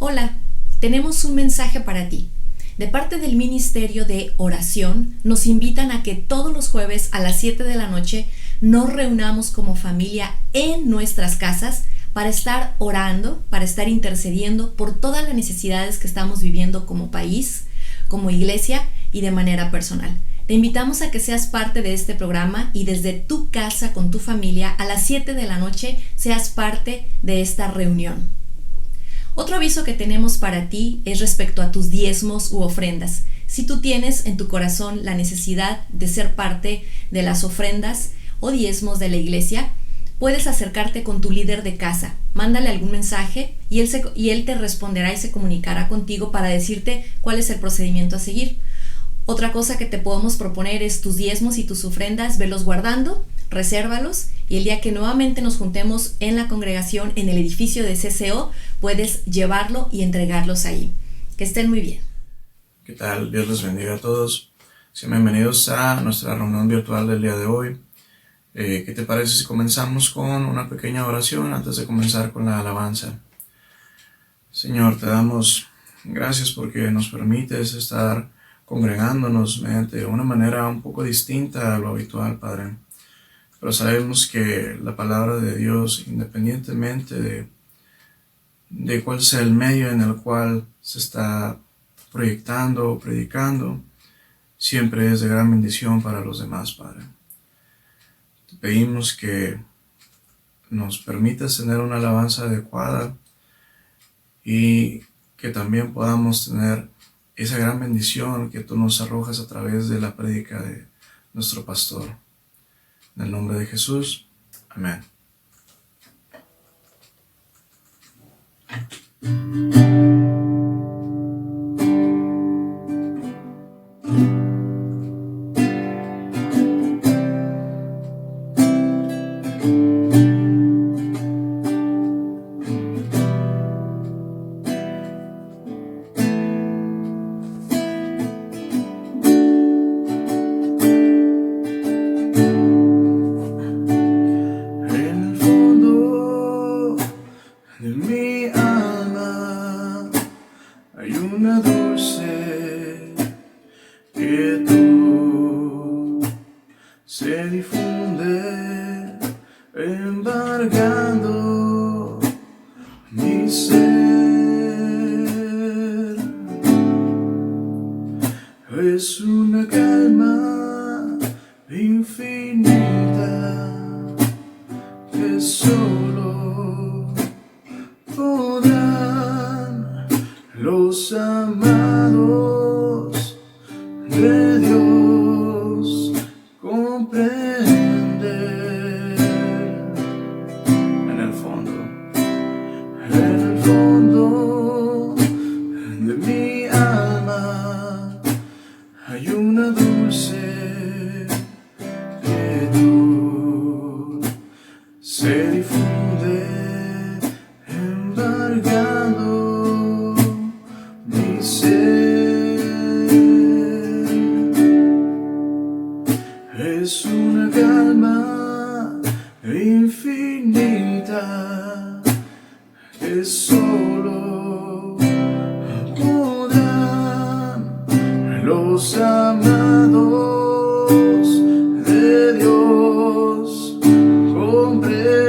Hola, tenemos un mensaje para ti. De parte del Ministerio de Oración, nos invitan a que todos los jueves a las 7 de la noche nos reunamos como familia en nuestras casas para estar orando, para estar intercediendo por todas las necesidades que estamos viviendo como país, como iglesia y de manera personal. Te invitamos a que seas parte de este programa y desde tu casa con tu familia a las 7 de la noche seas parte de esta reunión. Otro aviso que tenemos para ti es respecto a tus diezmos u ofrendas. Si tú tienes en tu corazón la necesidad de ser parte de las ofrendas o diezmos de la iglesia, puedes acercarte con tu líder de casa. Mándale algún mensaje y él te responderá y se comunicará contigo para decirte cuál es el procedimiento a seguir. Otra cosa que te podemos proponer es tus diezmos y tus ofrendas, velos guardando, resérvalos y el día que nuevamente nos juntemos en la congregación en el edificio de CCO, puedes llevarlo y entregarlos ahí. Que estén muy bien. ¿Qué tal? Dios les bendiga a todos. Sean bienvenidos a nuestra reunión virtual del día de hoy. ¿Qué te parece si comenzamos con una pequeña oración antes de comenzar con la alabanza? Señor, te damos gracias porque nos permites estar congregándonos mediante una manera un poco distinta a lo habitual, Padre. Pero sabemos que la palabra de Dios, independientemente de cuál sea el medio en el cual se está proyectando o predicando, siempre es de gran bendición para los demás, Padre. Te pedimos que nos permitas tener una alabanza adecuada y que también podamos tener esa gran bendición que tú nos arrojas a través de la prédica de nuestro pastor. En el nombre de Jesús, amén. Es una calma infinita que solo podrán los amados de Dios comprender. En el fondo de mi alma hay una dulce quietud, se difunde embargando mi ser. Es una calma infinita que solo podrán los amados de Dios comprender.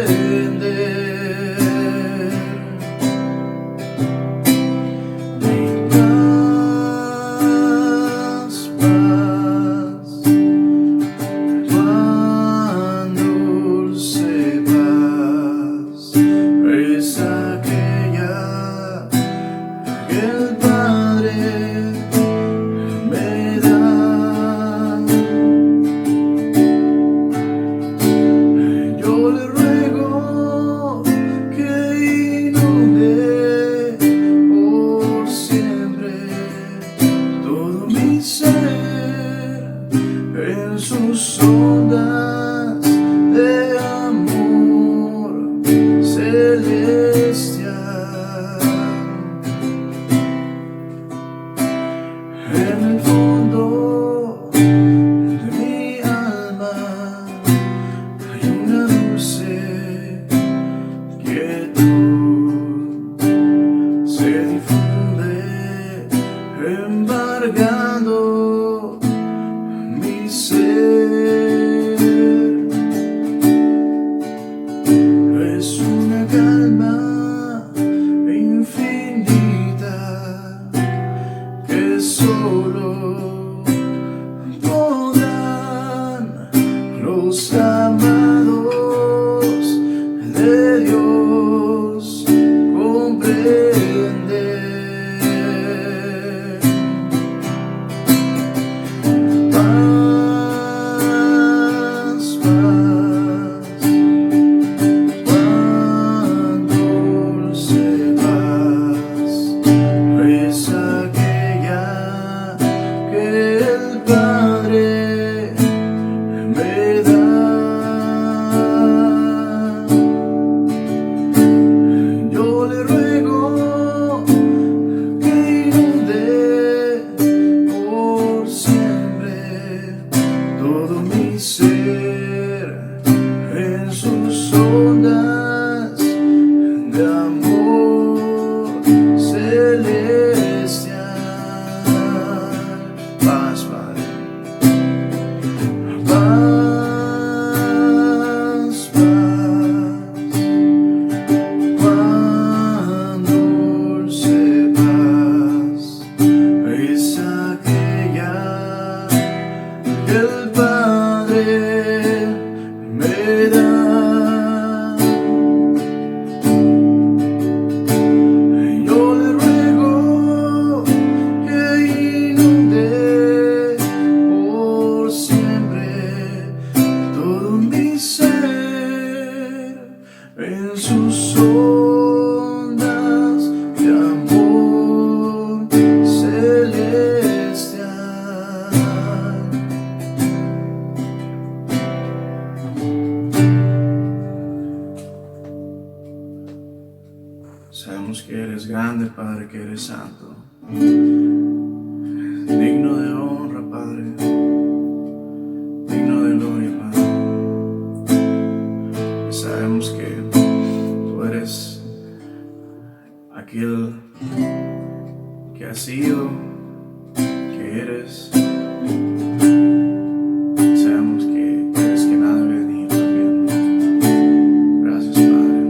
Mi paz, cuán dulce paz es aquella Sabemos que eres grande, Padre, que eres santo, digno de honra, Padre, digno de gloria, Padre. Y sabemos que tú eres aquel que has sido, que eres. Sabemos que eres quien ha de venir también. Gracias, Padre.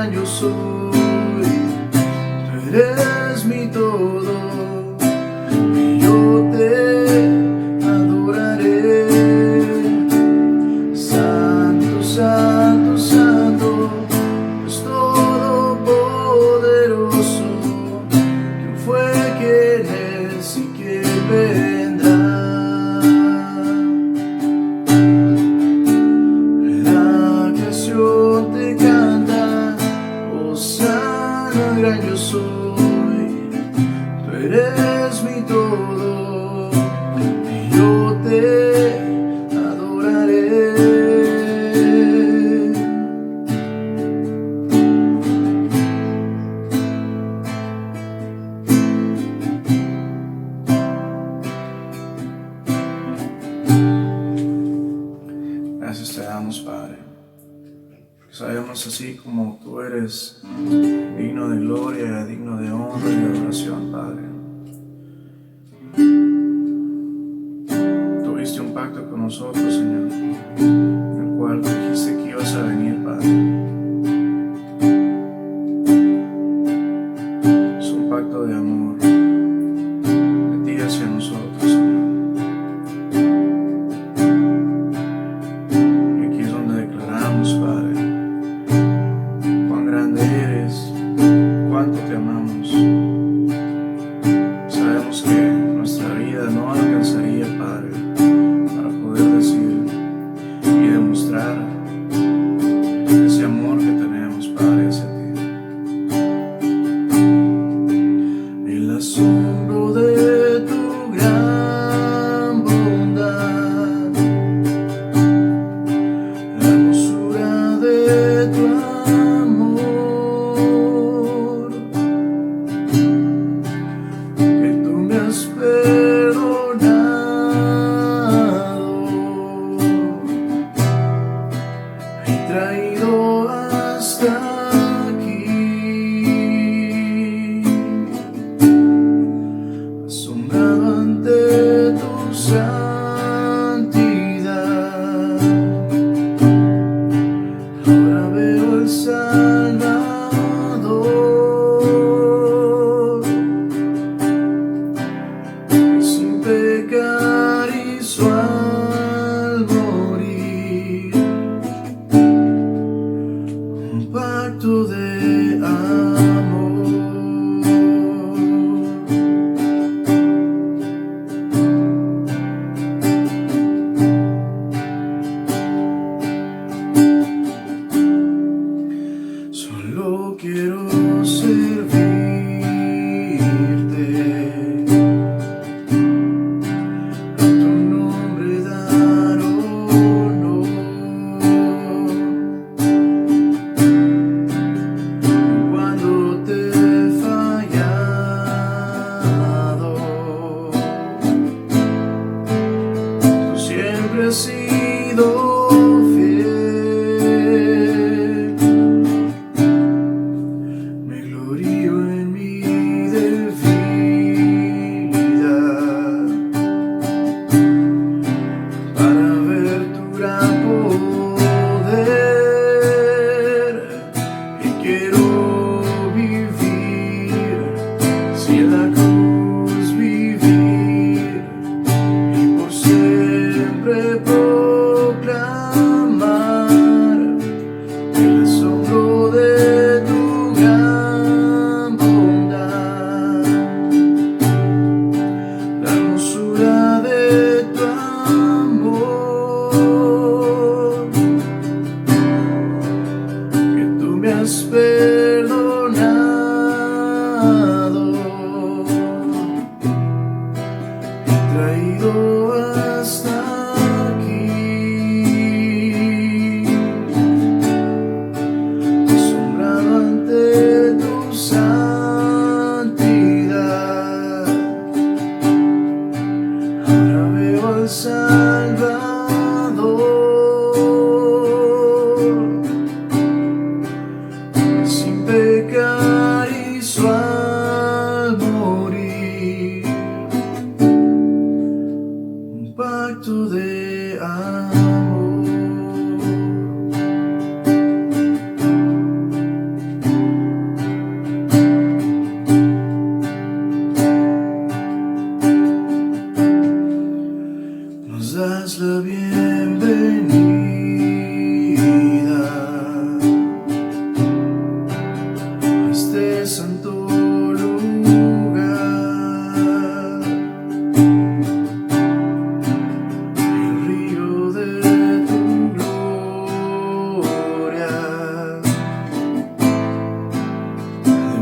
Yo soy gran yo soy, tú eres mi todo, y yo te adoraré. Gracias te damos, Padre, porque sabemos así como tú eres digno de gloria, digno de honra y de adoración, Padre. Tuviste un pacto con nosotros, Señor, en el cual tú dijiste que ibas a venir, Padre. Es un pacto de amor de ti hacia nosotros, Señor. Y aquí es donde declaramos, Padre, cuán grande eres, cuánto te amamos. Sabemos que nuestra vida no alcanzaría, Padre, para poder decir y demostrar ese amor que tenemos, Padre, hacia ti. El asombro de tu gran bondad, la hermosura de tu amor, que tú me has perdonado y traído hasta aquí, asombrado ante tu santidad. Ahora veo al Salvador, que sin pecar hizo al morir un pacto de amor. Solo quiero servirte, a tu nombre dar honor. Cuando te he fallado, tú siempre has sido fiel. Me glorío en mi debilidad para ver tu gran poder, y quiero vivir, si en la cruz vivir, y por siempre proclamar el asombro de tu gran bondad, la hermosura de tu amor, que tú me has perdonado y traído hasta aquí, asombrado ante tu santidad. Ahora veo al Salvador, que sin pecar hizo al morir un pacto de amor. Nos das la bienvenida a este santo lugar, el río de tu gloria, de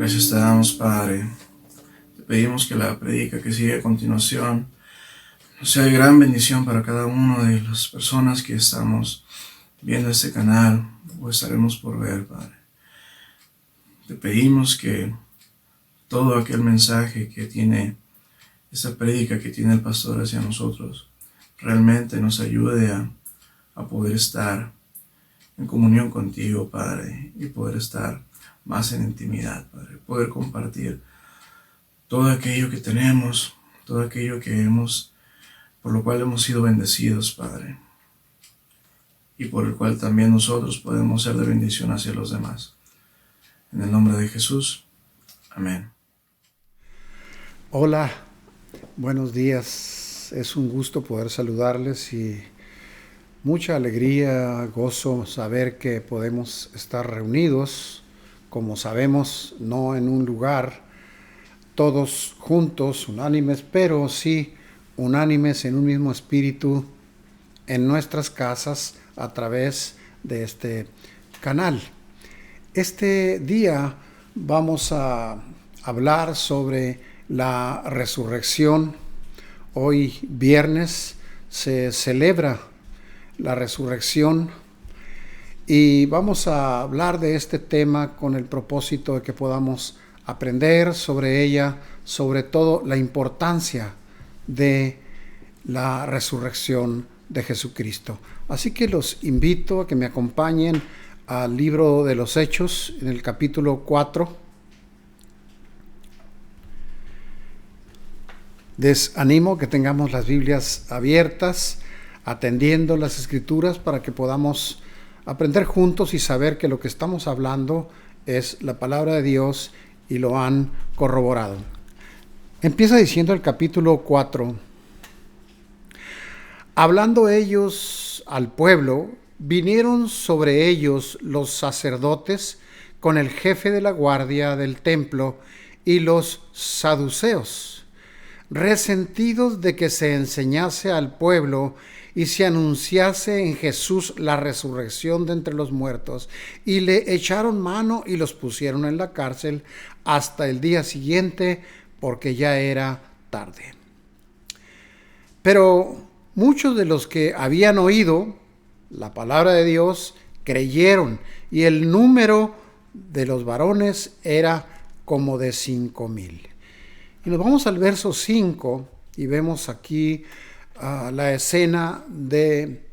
Gracias te damos, Padre. Te pedimos que la predica que sigue a continuación sea de gran bendición para cada una de las personas que estamos viendo este canal o estaremos por ver, Padre. Te pedimos que todo aquel mensaje que tiene esta prédica que tiene el pastor hacia nosotros realmente nos ayude a poder estar en comunión contigo, Padre, y poder estar más en intimidad, Padre, poder compartir todo aquello que tenemos, todo aquello por lo cual hemos sido bendecidos, Padre, y por el cual también nosotros podemos ser de bendición hacia los demás. En el nombre de Jesús, amén. Hola, buenos días. Es un gusto poder saludarles y mucha alegría, gozo saber que podemos estar reunidos, como sabemos, no en un lugar, todos juntos, unánimes, pero sí unánimes en un mismo espíritu en nuestras casas a través de este canal. Este día vamos a hablar sobre la resurrección. Hoy viernes se celebra la resurrección y vamos a hablar de este tema con el propósito de que podamos aprender sobre ella, sobre todo la importancia de la resurrección de Jesucristo. Así que los invito a que me acompañen al libro de los Hechos, en el capítulo 4. Les animo que tengamos las Biblias abiertas, atendiendo las Escrituras para que podamos aprender juntos y saber que lo que estamos hablando es la palabra de Dios y lo han corroborado. Empieza diciendo el capítulo 4. Hablando ellos al pueblo, vinieron sobre ellos los sacerdotes con el jefe de la guardia del templo y los saduceos, resentidos de que se enseñase al pueblo y se anunciase en Jesús la resurrección de entre los muertos, y le echaron mano y los pusieron en la cárcel hasta el día siguiente, porque ya era tarde. Pero muchos de los que habían oído la palabra de Dios creyeron, y el número de los varones era como de 5,000. Y nos vamos al verso 5 y vemos aquí la escena de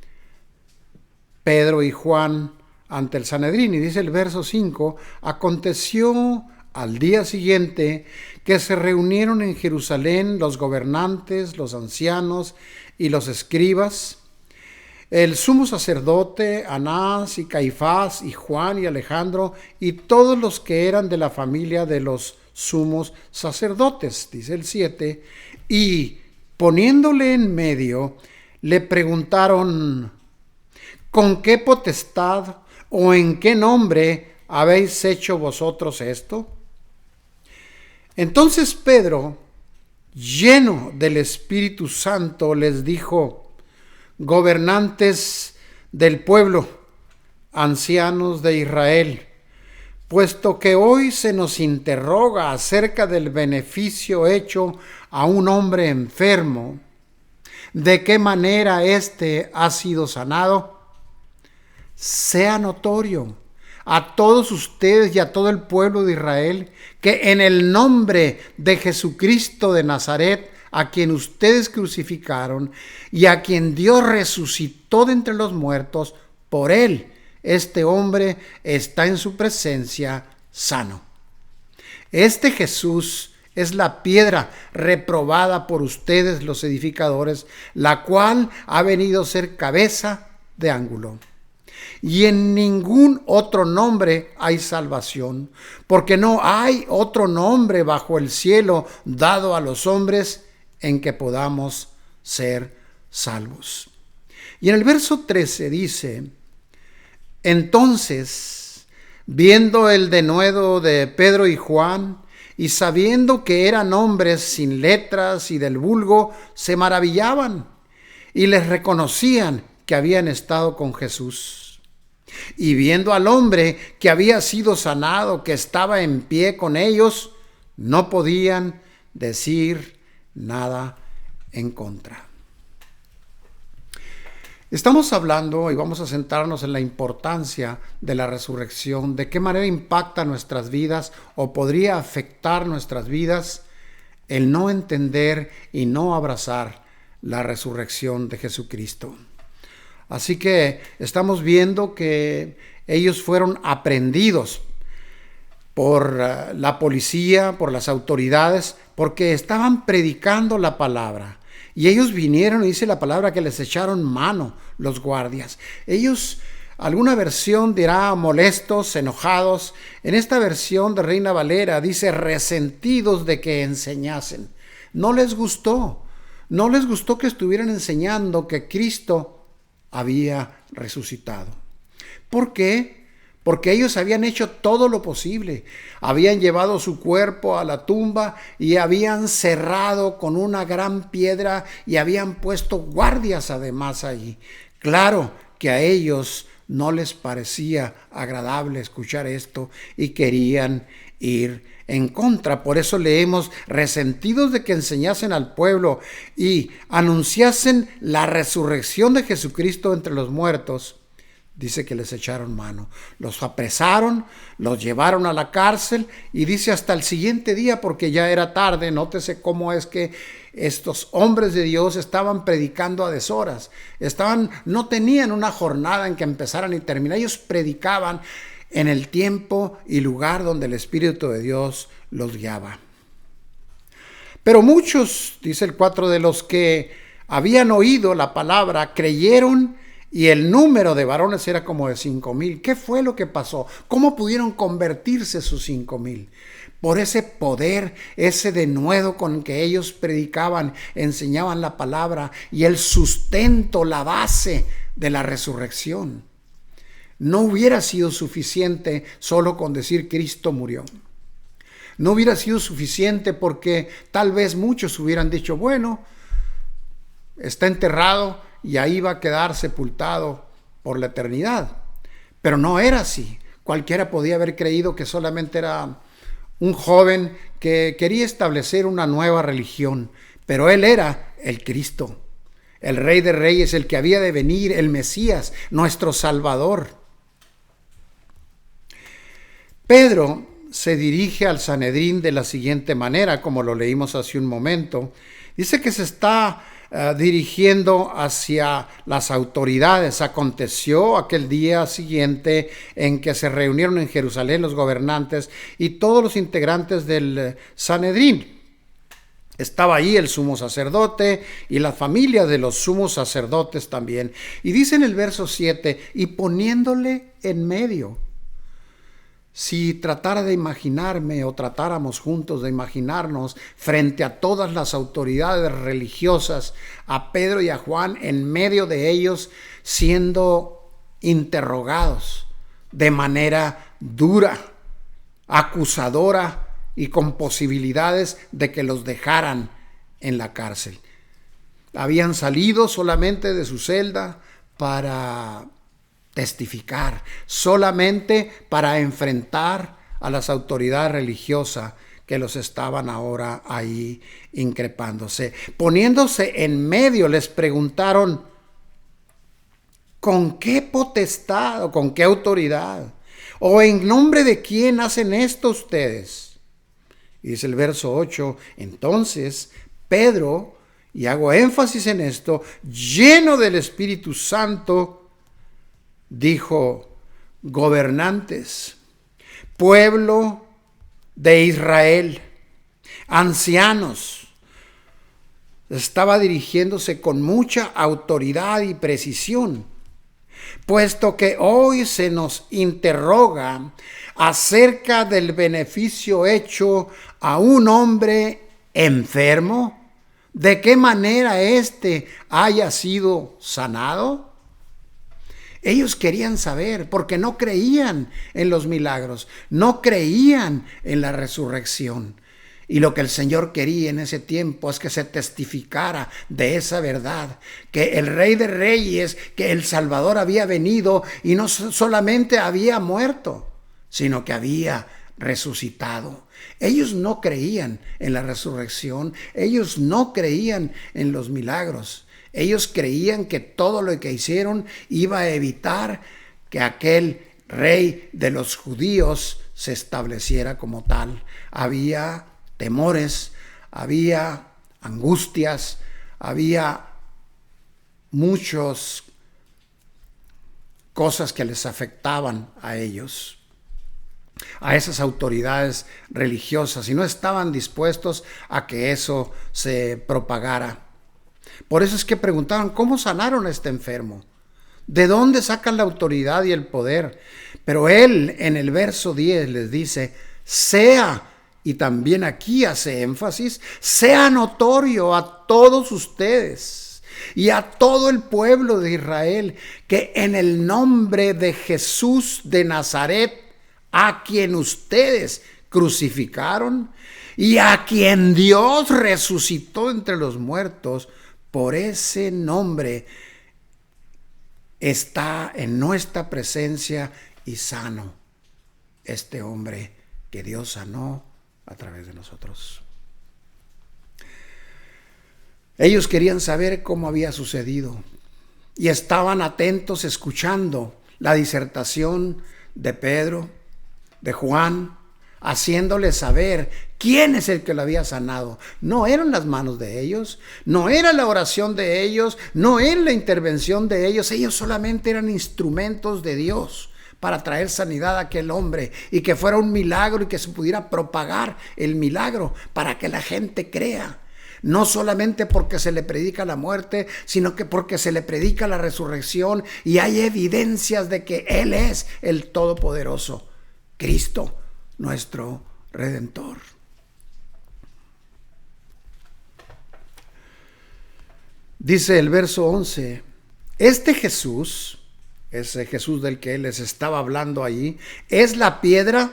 Pedro y Juan ante el Sanedrín. Y dice el verso 5: aconteció al día siguiente que se reunieron en Jerusalén los gobernantes, los ancianos y los escribas, el sumo sacerdote Anás y Caifás y Juan y Alejandro y todos los que eran de la familia de los sumos sacerdotes, dice el 7, y poniéndole en medio, le preguntaron: ¿con qué potestad o en qué nombre habéis hecho vosotros esto? Entonces Pedro, lleno del Espíritu Santo, les dijo: gobernantes del pueblo, ancianos de Israel, puesto que hoy se nos interroga acerca del beneficio hecho a un hombre enfermo, de qué manera éste ha sido sanado, sea notorio a todos ustedes y a todo el pueblo de Israel que en el nombre de Jesucristo de Nazaret, a quien ustedes crucificaron y a quien Dios resucitó de entre los muertos, por él este hombre está en su presencia sano. Este Jesús es la piedra reprobada por ustedes los edificadores, la cual ha venido a ser cabeza de ángulo. Y en ningún otro nombre hay salvación, porque no hay otro nombre bajo el cielo dado a los hombres en que podamos ser salvos. Y en el verso 13 dice: entonces, viendo el denuedo de Pedro y Juan, y sabiendo que eran hombres sin letras y del vulgo, se maravillaban y les reconocían que habían estado con Jesús. Y viendo al hombre que había sido sanado, que estaba en pie con ellos, no podían decir nada en contra. Estamos hablando y vamos a centrarnos en la importancia de la resurrección, de qué manera impacta nuestras vidas o podría afectar nuestras vidas el no entender y no abrazar la resurrección de Jesucristo. Así que estamos viendo que ellos fueron aprehendidos por la policía, por las autoridades, porque estaban predicando la palabra. Y ellos vinieron, y dice la palabra, que les echaron mano los guardias. Ellos, alguna versión dirá molestos, enojados. En esta versión de Reina Valera dice resentidos de que enseñasen. No les gustó que estuvieran enseñando que Cristo había resucitado. ¿Por qué? Porque ellos habían hecho todo lo posible. Habían llevado su cuerpo a la tumba y habían cerrado con una gran piedra y habían puesto guardias además allí. Claro que a ellos no les parecía agradable escuchar esto y querían ir en contra. Por eso leemos, resentidos de que enseñasen al pueblo y anunciasen la resurrección de Jesucristo entre los muertos. Dice que les echaron mano, los apresaron, los llevaron a la cárcel y dice hasta el siguiente día porque ya era tarde. Nótese cómo es que estos hombres de Dios estaban predicando a deshoras, no tenían una jornada en que empezaran y terminaran, ellos predicaban en el tiempo y lugar donde el Espíritu de Dios los guiaba. Pero muchos, dice el 4, de los que habían oído la palabra creyeron. Y el número de varones era como de 5,000. ¿Qué fue lo que pasó? ¿Cómo pudieron convertirse esos 5,000? Por ese poder, ese denuedo con que ellos predicaban, enseñaban la palabra y el sustento, la base de la resurrección. No hubiera sido suficiente solo con decir Cristo murió. No hubiera sido suficiente porque tal vez muchos hubieran dicho, bueno, está enterrado y ahí va a quedar sepultado por la eternidad. Pero no era así. Cualquiera podía haber creído que solamente era un joven que quería establecer una nueva religión, pero él era el Cristo, el Rey de Reyes, el que había de venir, el Mesías, nuestro Salvador. Pedro se dirige al Sanedrín de la siguiente manera, como lo leímos hace un momento. Dice que se está dirigiendo hacia las autoridades. Aconteció aquel día siguiente en que se reunieron en Jerusalén los gobernantes y todos los integrantes del Sanedrín. Estaba ahí el sumo sacerdote y la familia de los sumos sacerdotes también. Y dice en el verso 7, y poniéndole en medio. Si tratara de imaginarme o tratáramos juntos de imaginarnos frente a todas las autoridades religiosas, a Pedro y a Juan en medio de ellos siendo interrogados de manera dura, acusadora y con posibilidades de que los dejaran en la cárcel. Habían salido solamente de su celda para testificar, solamente para enfrentar a las autoridades religiosas que los estaban ahora ahí increpándose. Poniéndose en medio, les preguntaron, ¿con qué potestad o con qué autoridad? ¿O en nombre de quién hacen esto ustedes? Y dice el verso 8, entonces Pedro, y hago énfasis en esto, lleno del Espíritu Santo, dijo, gobernantes, pueblo de Israel, ancianos. Estaba dirigiéndose con mucha autoridad y precisión, puesto que hoy se nos interroga acerca del beneficio hecho a un hombre enfermo, de qué manera éste haya sido sanado. Ellos querían saber porque no creían en los milagros, no creían en la resurrección. Y lo que el Señor quería en ese tiempo es que se testificara de esa verdad, que el Rey de Reyes, que el Salvador había venido y no solamente había muerto, sino que había resucitado. Ellos no creían en la resurrección, ellos no creían en los milagros. Ellos creían que todo lo que hicieron iba a evitar que aquel Rey de los judíos se estableciera como tal. Había temores, había angustias, había muchas cosas que les afectaban a ellos, a esas autoridades religiosas, y no estaban dispuestos a que eso se propagara. Por eso es que preguntaban, ¿cómo sanaron a este enfermo? ¿De dónde sacan la autoridad y el poder? Pero él en el verso 10 les dice, sea, y también aquí hace énfasis, sea notorio a todos ustedes y a todo el pueblo de Israel que en el nombre de Jesús de Nazaret, a quien ustedes crucificaron y a quien Dios resucitó entre los muertos, por ese nombre está en nuestra presencia y sano este hombre que Dios sanó a través de nosotros. Ellos querían saber cómo había sucedido y estaban atentos escuchando la disertación de Pedro, de Juan, haciéndoles saber quién es el que lo había sanado. No eran las manos de ellos, no era la oración de ellos, no era la intervención de ellos. Ellos solamente eran instrumentos de Dios para traer sanidad a aquel hombre y que fuera un milagro y que se pudiera propagar el milagro para que la gente crea. No solamente porque se le predica la muerte, sino que porque se le predica la resurrección y hay evidencias de que Él es el Todopoderoso, Cristo, nuestro Redentor. Dice el verso 11, este Jesús, ese Jesús del que Él les estaba hablando allí, es la piedra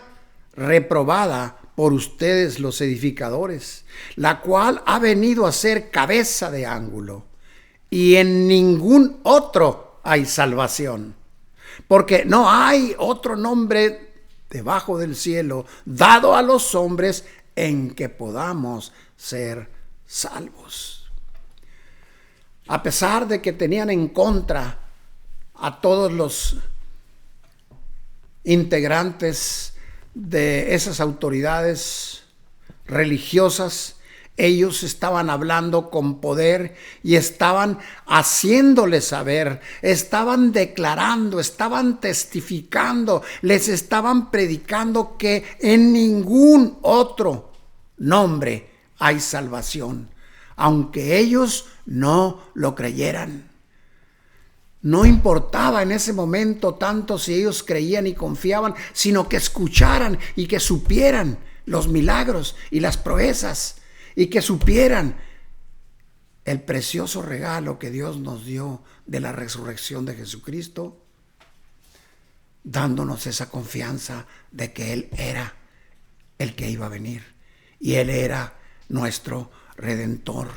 reprobada por ustedes los edificadores, la cual ha venido a ser cabeza de ángulo, y en ningún otro hay salvación, porque no hay otro nombre debajo del cielo dado a los hombres en que podamos ser salvos. A pesar de que tenían en contra a todos los integrantes de esas autoridades religiosas, ellos estaban hablando con poder y estaban haciéndoles saber, estaban declarando, estaban testificando, les estaban predicando que en ningún otro nombre hay salvación, aunque ellos no lo creyeran. No importaba en ese momento tanto si ellos creían y confiaban, sino que escucharan y que supieran los milagros y las proezas y que supieran el precioso regalo que Dios nos dio de la resurrección de Jesucristo, dándonos esa confianza de que Él era el que iba a venir y Él era nuestro Redentor.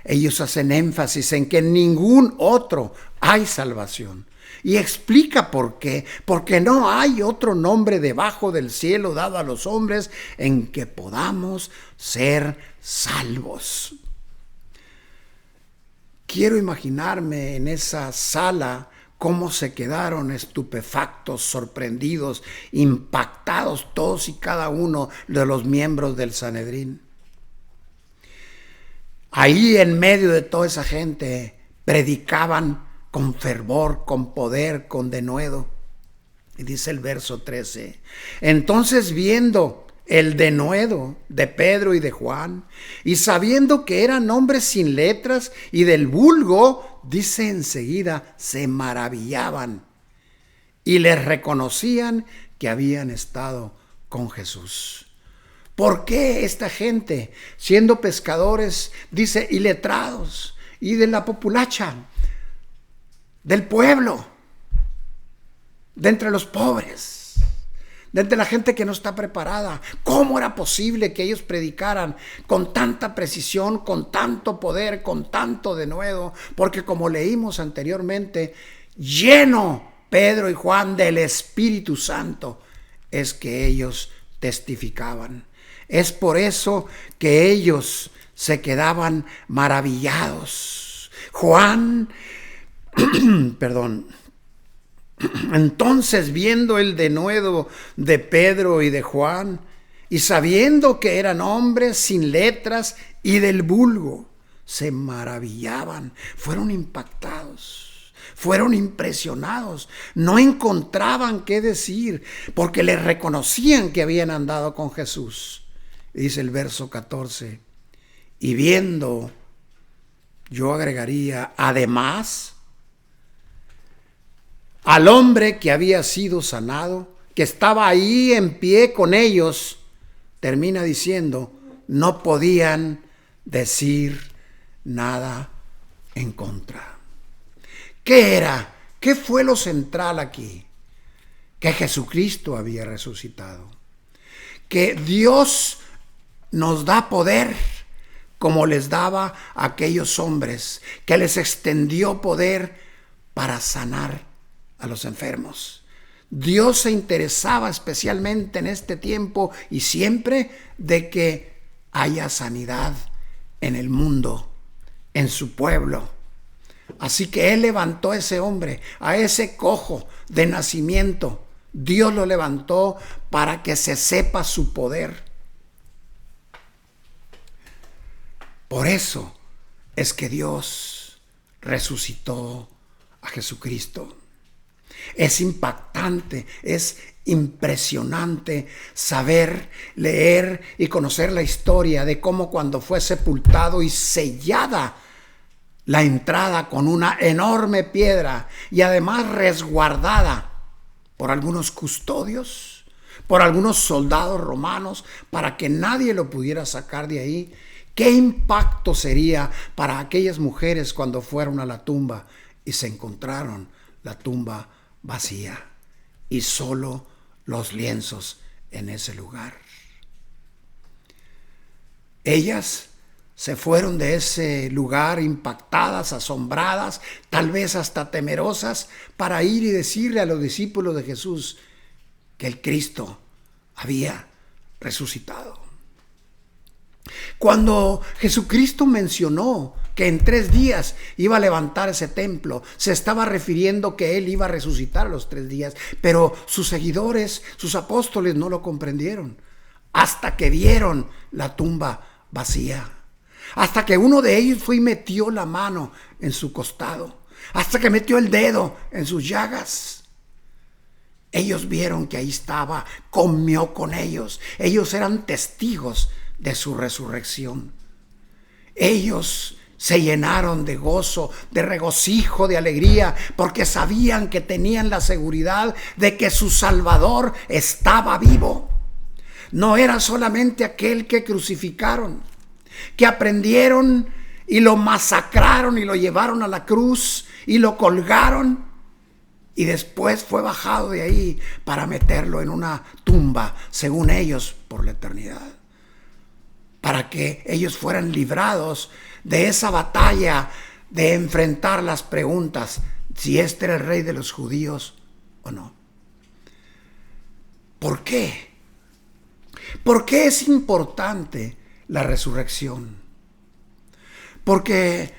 Ellos hacen énfasis en que en ningún otro hay salvación. Y explica por qué. Porque no hay otro nombre debajo del cielo dado a los hombres en que podamos ser salvos. Quiero imaginarme en esa sala cómo se quedaron estupefactos, sorprendidos, impactados todos y cada uno de los miembros del Sanedrín. Ahí en medio de toda esa gente predicaban con fervor, con poder, con denuedo. Y dice el verso 13, entonces viendo el denuedo de Pedro y de Juan, y sabiendo que eran hombres sin letras y del vulgo, dice enseguida, se maravillaban y les reconocían que habían estado con Jesús. ¿Por qué esta gente, siendo pescadores, dice, iletrados y de la populacha, del pueblo, de entre los pobres, de entre la gente que no está preparada. ¿Cómo era posible que ellos predicaran con tanta precisión, con tanto poder, con tanto denuedo? Porque como leímos anteriormente, lleno Pedro y Juan del Espíritu Santo, es que ellos testificaban. Es por eso que ellos se quedaban maravillados. Juan, perdón. Entonces, viendo el denuedo de Pedro y de Juan, y sabiendo que eran hombres sin letras y del vulgo, se maravillaban, fueron impactados, fueron impresionados, no encontraban qué decir, porque les reconocían que habían andado con Jesús. Y dice el verso 14, y viendo, yo agregaría, además, al hombre que había sido sanado, que estaba ahí en pie con ellos, termina diciendo, no podían decir nada en contra. ¿Qué era? ¿Qué fue lo central aquí? Que Jesucristo había resucitado. Que Dios nos da poder como les daba a aquellos hombres, que les extendió poder para sanar a los enfermos. Dios se interesaba especialmente en este tiempo y siempre de que haya sanidad en el mundo, en su pueblo. Así que Él levantó a ese hombre, a ese cojo de nacimiento. Dios lo levantó para que se sepa su poder. Por eso es que Dios resucitó a Jesucristo. Es impactante, es impresionante saber, leer y conocer la historia de cómo cuando fue sepultado y sellada la entrada con una enorme piedra y además resguardada por algunos custodios, por algunos soldados romanos para que nadie lo pudiera sacar de ahí. ¿Qué impacto sería para aquellas mujeres cuando fueron a la tumba y se encontraron la tumba vacía y solo los lienzos en ese lugar? Ellas se fueron de ese lugar impactadas, asombradas, tal vez hasta temerosas, para ir y decirle a los discípulos de Jesús que el Cristo había resucitado. Cuando Jesucristo mencionó que en 3 días iba a levantar ese templo, se estaba refiriendo que Él iba a resucitar a los 3 días, pero sus seguidores, sus apóstoles no lo comprendieron hasta que vieron la tumba vacía, hasta que uno de ellos fue y metió la mano en su costado, hasta que metió el dedo en sus llagas. Ellos vieron que ahí estaba, comió con ellos, ellos eran testigos de su resurrección. Ellos se llenaron de gozo, de regocijo, de alegría, porque sabían que tenían la seguridad de que su Salvador estaba vivo. No era solamente aquel que crucificaron, que aprendieron y lo masacraron y lo llevaron a la cruz y lo colgaron y después fue bajado de ahí para meterlo en una tumba, según ellos, por la eternidad, para que ellos fueran librados de esa batalla de enfrentar las preguntas si este era el rey de los judíos o no. ¿Por qué? ¿Por qué es importante la resurrección? Porque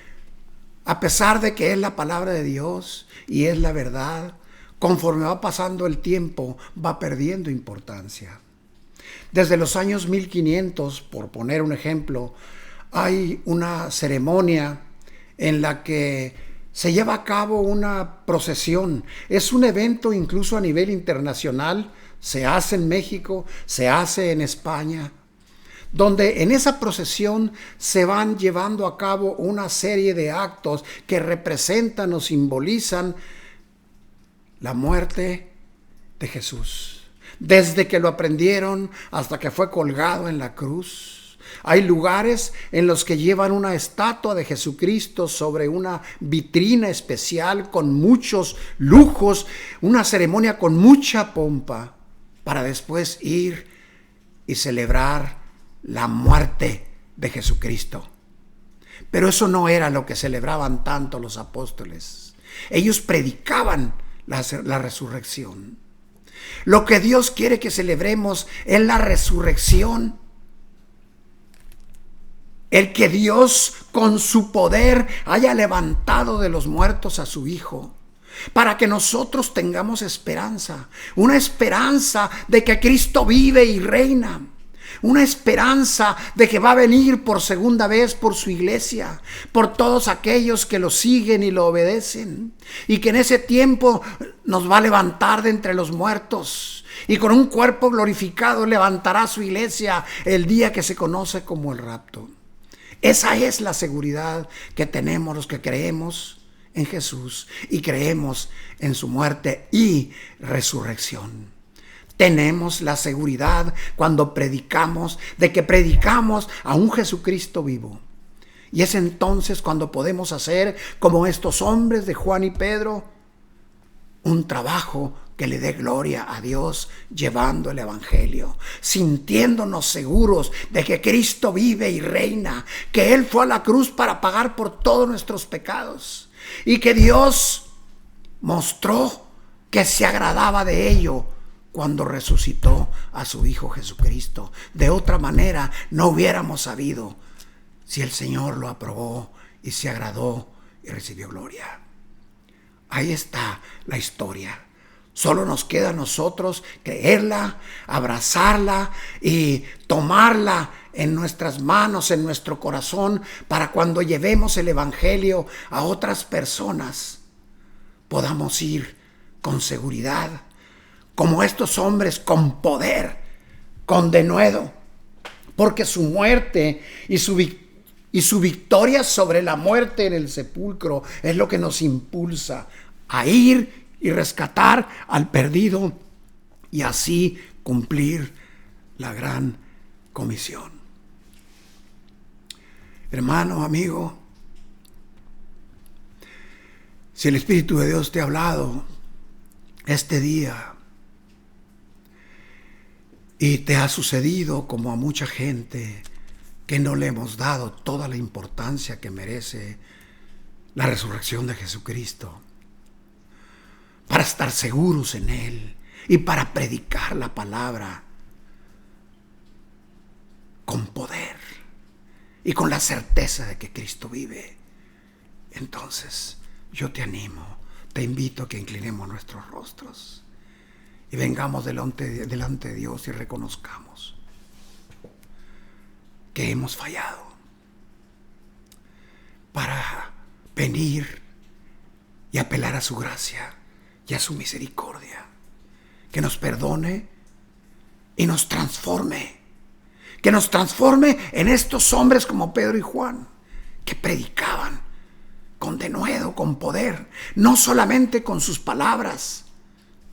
a pesar de que es la palabra de Dios y es la verdad, conforme va pasando el tiempo va perdiendo importancia. Desde los años 1500, por poner un ejemplo, hay una ceremonia en la que se lleva a cabo una procesión. Es un evento incluso a nivel internacional, se hace en México, se hace en España, donde en esa procesión se van llevando a cabo una serie de actos que representan o simbolizan la muerte de Jesús. Desde que lo aprendieron hasta que fue colgado en la cruz. Hay lugares en los que llevan una estatua de Jesucristo sobre una vitrina especial con muchos lujos, una ceremonia con mucha pompa. para después ir y celebrar la muerte de Jesucristo. Pero eso no era lo que celebraban tanto los apóstoles. Ellos predicaban la resurrección. Lo que Dios quiere que celebremos es la resurrección. El que Dios con su poder haya levantado de los muertos a su Hijo, para que nosotros tengamos esperanza, una esperanza de que Cristo vive y reina, una esperanza de que va a venir por segunda vez por su iglesia, por todos aquellos que lo siguen y lo obedecen, y que en ese tiempo nos va a levantar de entre los muertos, y con un cuerpo glorificado levantará su iglesia el día que se conoce como el rapto. Esa es la seguridad que tenemos los que creemos en Jesús y creemos en su muerte y resurrección. Tenemos la seguridad cuando predicamos de que predicamos a un Jesucristo vivo. Y es entonces cuando podemos hacer, como estos hombres de Juan y Pedro, un trabajo que le dé gloria a Dios, llevando el evangelio, sintiéndonos seguros de que Cristo vive y reina, que Él fue a la cruz para pagar por todos nuestros pecados y que Dios mostró que se agradaba de ello cuando resucitó a su Hijo Jesucristo. De otra manera no hubiéramos sabido si el Señor lo aprobó y se agradó y recibió gloria. Ahí está la historia. Solo nos queda a nosotros creerla, abrazarla y tomarla en nuestras manos, en nuestro corazón, para cuando llevemos el evangelio a otras personas, podamos ir con seguridad, como estos hombres, con poder, con denuedo, porque su muerte y su victoria sobre la muerte en el sepulcro es lo que nos impulsa a ir y rescatar al perdido y así cumplir la gran comisión. Hermano, amigo, si el Espíritu de Dios te ha hablado este día y te ha sucedido como a mucha gente que no le hemos dado toda la importancia que merece la resurrección de Jesucristo, para estar seguros en Él y para predicar la palabra con poder y con la certeza de que Cristo vive, entonces yo te animo, te invito a que inclinemos nuestros rostros y vengamos delante de Dios y reconozcamos que hemos fallado, para venir y apelar a su gracia y a su misericordia, que nos perdone y nos transforme, que nos transforme en estos hombres como Pedro y Juan, que predicaban con denuedo, con poder, no solamente con sus palabras,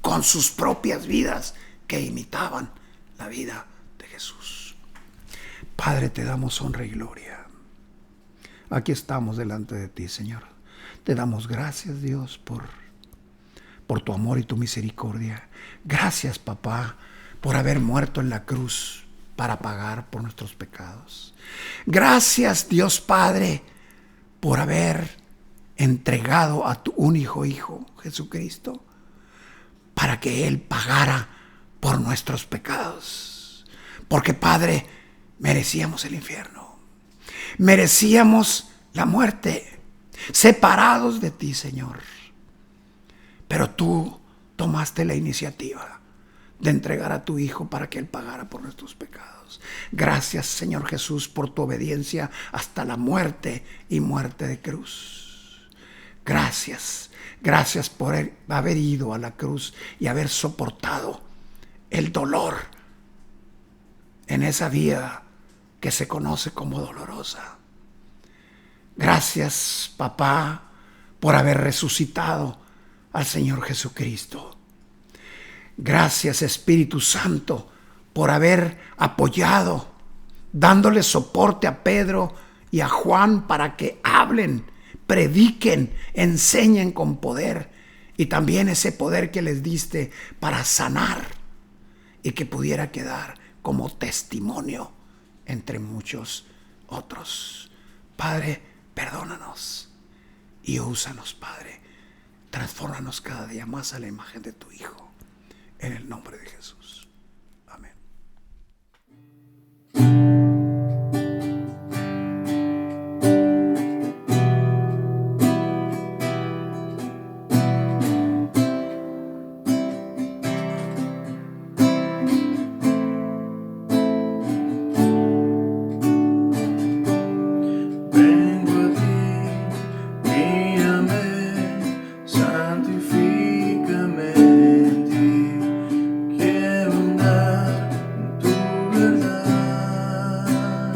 con sus propias vidas, que imitaban la vida de Jesús. Padre, te damos honra y gloria. Aquí estamos delante de ti, Señor. Te damos gracias, Dios, por tu amor y tu misericordia. Gracias, papá, por haber muerto en la cruz para pagar por nuestros pecados. Gracias, Dios Padre, por haber entregado a tu único Hijo, Jesucristo, para que Él pagara por nuestros pecados. Porque, Padre, merecíamos el infierno, merecíamos la muerte, separados de ti, Señor. Pero tú tomaste la iniciativa de entregar a tu Hijo para que Él pagara por nuestros pecados. Gracias, Señor Jesús, por tu obediencia hasta la muerte y muerte de cruz. Gracias, gracias por haber ido a la cruz y haber soportado el dolor en esa vía que se conoce como dolorosa. Gracias, papá, por haber resucitado al Señor Jesucristo. Gracias, Espíritu Santo, por haber apoyado, dándole soporte a Pedro y a Juan para que hablen, prediquen, enseñen con poder, y también ese poder que les diste para sanar y que pudiera quedar como testimonio entre muchos otros. Padre, perdónanos y úsanos, Padre. Transfórmanos cada día más a la imagen de tu Hijo. En el nombre de Jesús. Amén. Vengo a ti, mírame, santifícame en ti. Quiero andar en tu verdad.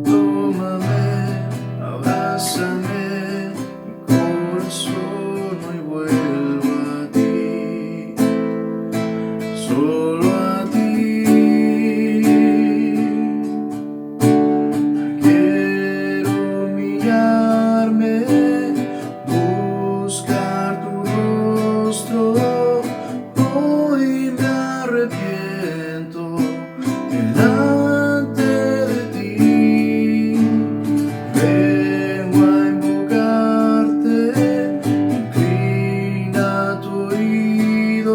Tómame, abrázame, mi corazón hoy vuelvo a ti. Solo a ti. Quiero humillarme, buscar tu rostro. Hoy me arrepiento delante de ti. Vengo a invocarte, inclina tu oído,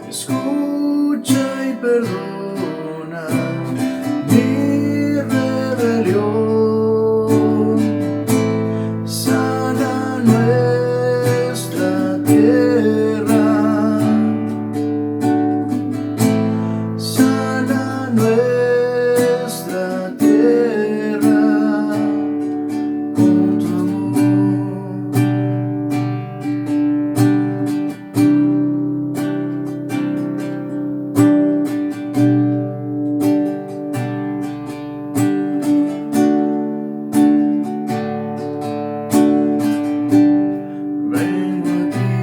escucha y perdona mi rebelión. Sana nuestra tierra, sana nuestra tierra con tu amor. Vengo a ti,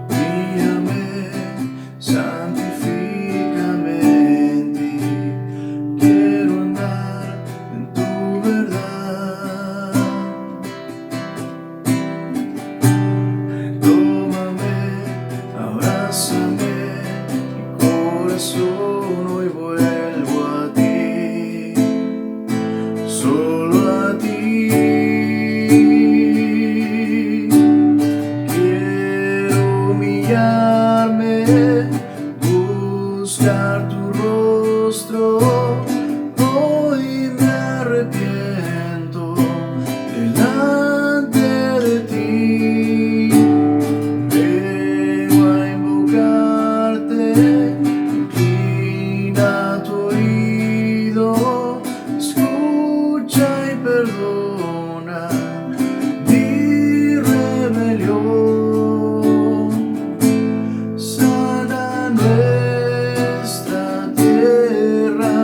mírame, santifícame en ti. Quiero andar en tu verdad. Tómame, abrázame, mi corazón hoy vuelvo a ti. Solo a ti. Quiero humillarme, buscar tu rostro. Hoy me arrepiento delante de ti. Vengo a invocarte, inclina tu oído, escucha y perdona mi rebelión. Sana nuestra tierra,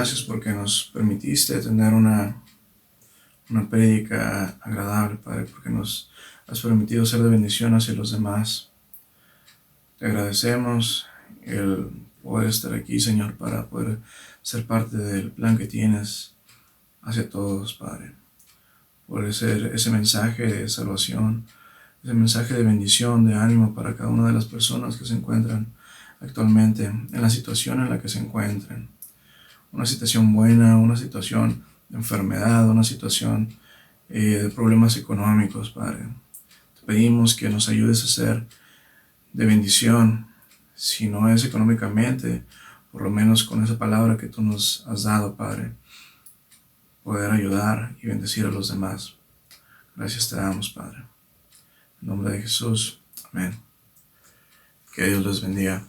gracias porque nos permitiste tener una prédica agradable, Padre, porque nos has permitido ser de bendición hacia los demás. Te agradecemos el poder estar aquí, Señor, para poder ser parte del plan que tienes hacia todos, Padre. Por ser ese mensaje de salvación, ese mensaje de bendición, de ánimo para cada una de las personas que se encuentran actualmente en la situación en la que se encuentren. Una situación buena, una situación de enfermedad, una situación de problemas económicos, Padre. Te pedimos que nos ayudes a ser de bendición, si no es económicamente, por lo menos con esa palabra que tú nos has dado, Padre, poder ayudar y bendecir a los demás. Gracias te damos, Padre. En nombre de Jesús, amén. Que Dios les bendiga.